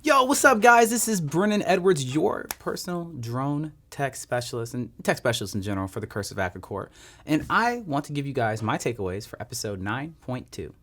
Yo, what's up, guys? This is Brennan Edwards, your personal drone tech specialist and tech specialist in general for the Curse of Akakor. And I want to give you guys my takeaways for episode 9.2. All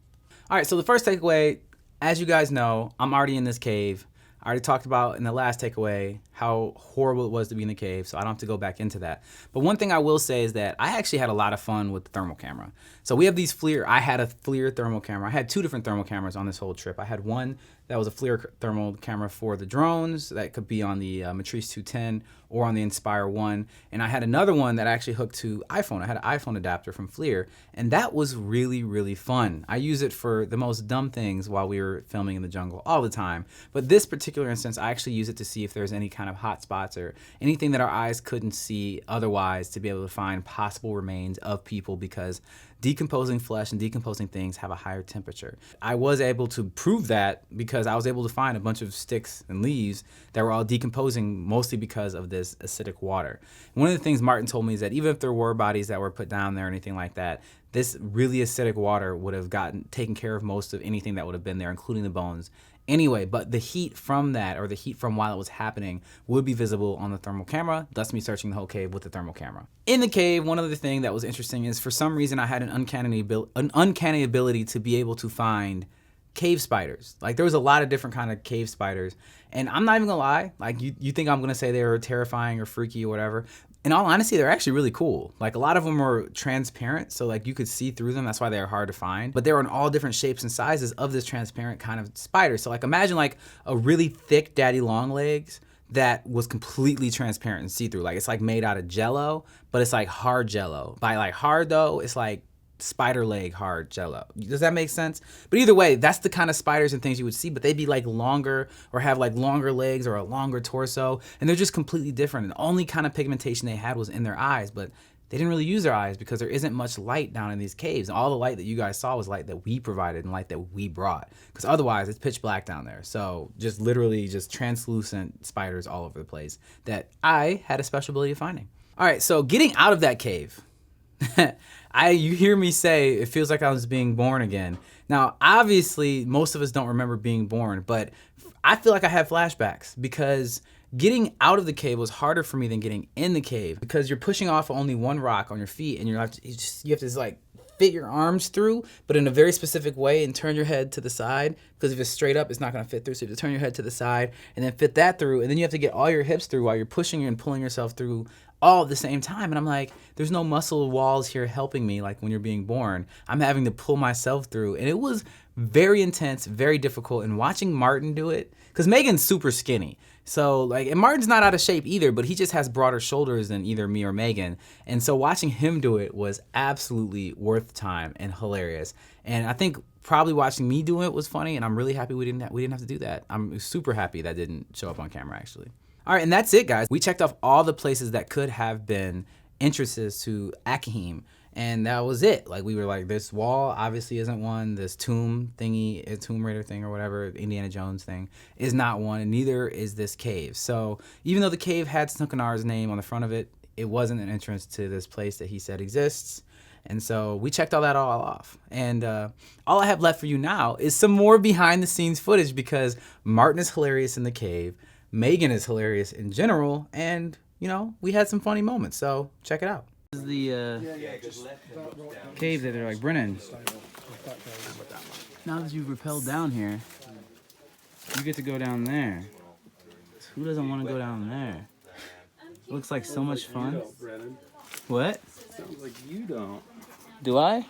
right, so the first takeaway, as you guys know, I'm already in this cave. I already talked about in the last takeaway how horrible it was to be in the cave, so I don't have to go back into that. But one thing I will say is that I actually had a lot of fun with the thermal camera. So we have these Flir. I had a Flir thermal camera. I had two different thermal cameras on this whole trip. I had one that was a Flir thermal camera for the drones that could be on the Matrice 210 or on the Inspire 1. And I had another one that I actually hooked to iPhone. I had an iPhone adapter from Flir, and that was really, really fun. I use it for the most dumb things while we were filming in the jungle all the time. But this particular instance, I actually use it to see if there's any kind of hot spots or anything that our eyes couldn't see otherwise, to be able to find possible remains of people, because decomposing flesh and decomposing things have a higher temperature. I was able to prove that because I was able to find a bunch of sticks and leaves that were all decomposing, mostly because of this acidic water. One of the things Martin told me is that even if there were bodies that were put down there or anything like that, this really acidic water would have taken care of most of anything that would have been there, including the bones. Anyway, but the heat from that, or the heat from while it was happening, would be visible on the thermal camera, thus me searching the whole cave with the thermal camera. In the cave, one other thing that was interesting is, for some reason, I had an uncanny ability to be able to find cave spiders. Like, there was a lot of different kind of cave spiders, and I'm not even gonna lie, like, you think I'm gonna say they were terrifying or freaky or whatever. In all honesty, they're actually really cool. Like, a lot of them were transparent, so like you could see through them. That's why they're hard to find. But they were in all different shapes and sizes of this transparent kind of spider. So like, imagine like a really thick daddy long legs that was completely transparent and see-through. Like, it's like made out of jello, but it's like hard jello. By like hard though, it's like spider leg hard jello. Does that make sense? But either way, that's the kind of spiders and things you would see, but they'd be like longer or have like longer legs or a longer torso, and they're just completely different. And the only kind of pigmentation they had was in their eyes, but they didn't really use their eyes because there isn't much light down in these caves. And all the light that you guys saw was light that we provided and light that we brought, because otherwise it's pitch black down there. So just literally just translucent spiders all over the place that I had a special ability of finding. All right, so getting out of that cave, you hear me say it feels like I was being born again. Now, obviously, most of us don't remember being born, but I feel like I had flashbacks, because getting out of the cave was harder for me than getting in the cave, because you're pushing off only one rock on your feet, and you have to like fit your arms through, but in a very specific way, and turn your head to the side, because if it's straight up, it's not going to fit through. So you have to turn your head to the side and then fit that through, and then you have to get all your hips through while you're pushing and pulling yourself through all at the same time. And I'm like, there's no muscle walls here helping me like when you're being born. I'm having to pull myself through, and it was very intense, very difficult. And watching Martin do it, because Megan's super skinny, so like, and Martin's not out of shape either, but he just has broader shoulders than either me or Megan. And so watching him do it was absolutely worth time and hilarious. And I think probably watching me do it was funny, and I'm really happy we didn't have to do that. I'm super happy that didn't show up on camera, actually. All right, and that's it, guys. We checked off all the places that could have been entrances to Akahim, and that was it. Like, we were like, this wall obviously isn't one. This tomb thingy, a Tomb Raider thing or whatever, Indiana Jones thing, is not one, and neither is this cave. So even though the cave had Sunkanar's name on the front of it, it wasn't an entrance to this place that he said exists. And so we checked all that all off. And all I have left for you now is some more behind the scenes footage, because Martin is hilarious in the cave. Megan is hilarious in general, and, you know, we had some funny moments, so check it out. This is the cave that they're like, Brennan, now that you've rappelled down here, you get to go down there. Who doesn't want to go down there? It looks like so much fun. What? Sounds like you don't. Do I?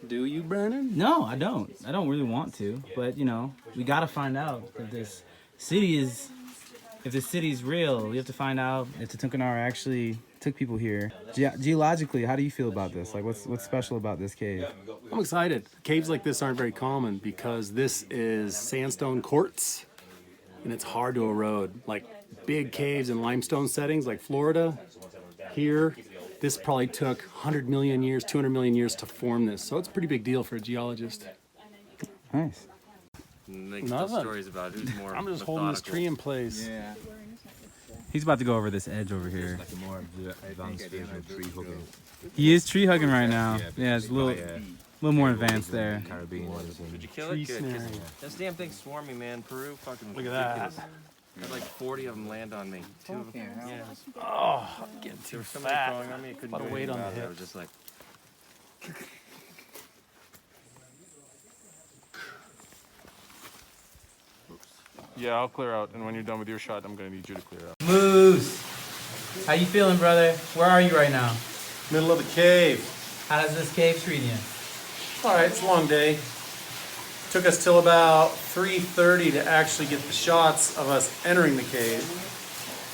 Do you, Brennan? No, I don't. I don't really want to, but, you know, we gotta find out if this city is... If the city's real, we have to find out if the Tunkanar actually took people here. Geologically, how do you feel about this? Like, what's special about this cave? I'm excited. Caves like this aren't very common, because this is sandstone quartz, and it's hard to erode. Like big caves in limestone settings like Florida, here, this probably took 100 million years, 200 million years to form this. So it's a pretty big deal for a geologist. Nice. Nothing. Stories about who's more I'm just holding this tree in place. Yeah. He's about to go over this edge over here. Like a more advanced version of tree hugging. He is tree hugging right now. Yeah, it's a little. little more advanced there. Caribbean. Did you kill Tree it? Good. 'Cause snaring. this damn thing's swarming, man. Peru, fucking Look at that. ridiculous. I had like 40 of them land on me. 2 of them. Yeah. Oh, I'm getting There too was so many fat. crawling on me. I couldn't Lot of do weight anything on the about it. I hips. was just like, Yeah, I'll clear out, and when you're done with your shot, I'm gonna need you to clear out. Moose, how you feeling, brother? Where are you right now? Middle of the cave. How does this cave treat you? All right, it's a long day. Took us till about 3:30 to actually get the shots of us entering the cave.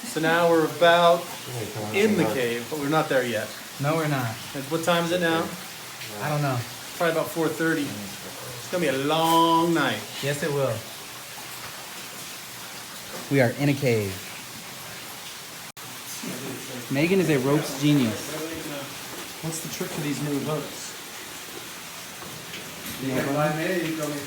So now we're about in the cave, but we're not there yet. No, we're not. And what time is it now? I don't know. Probably about 4:30. It's gonna be a long night. Yes, it will. We are in a cave. Megan is a ropes genius. What's the trick to these new hooks?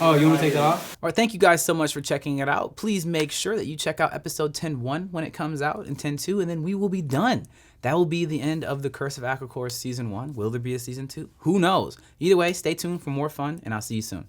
Oh, you want to take that off? All right, thank you guys so much for checking it out. Please make sure that you check out episode 10.1 when it comes out and 10.2, and then we will be done. That will be the end of the Curse of Akakor season 1. Will there be a season 2? Who knows? Either way, stay tuned for more fun, and I'll see you soon.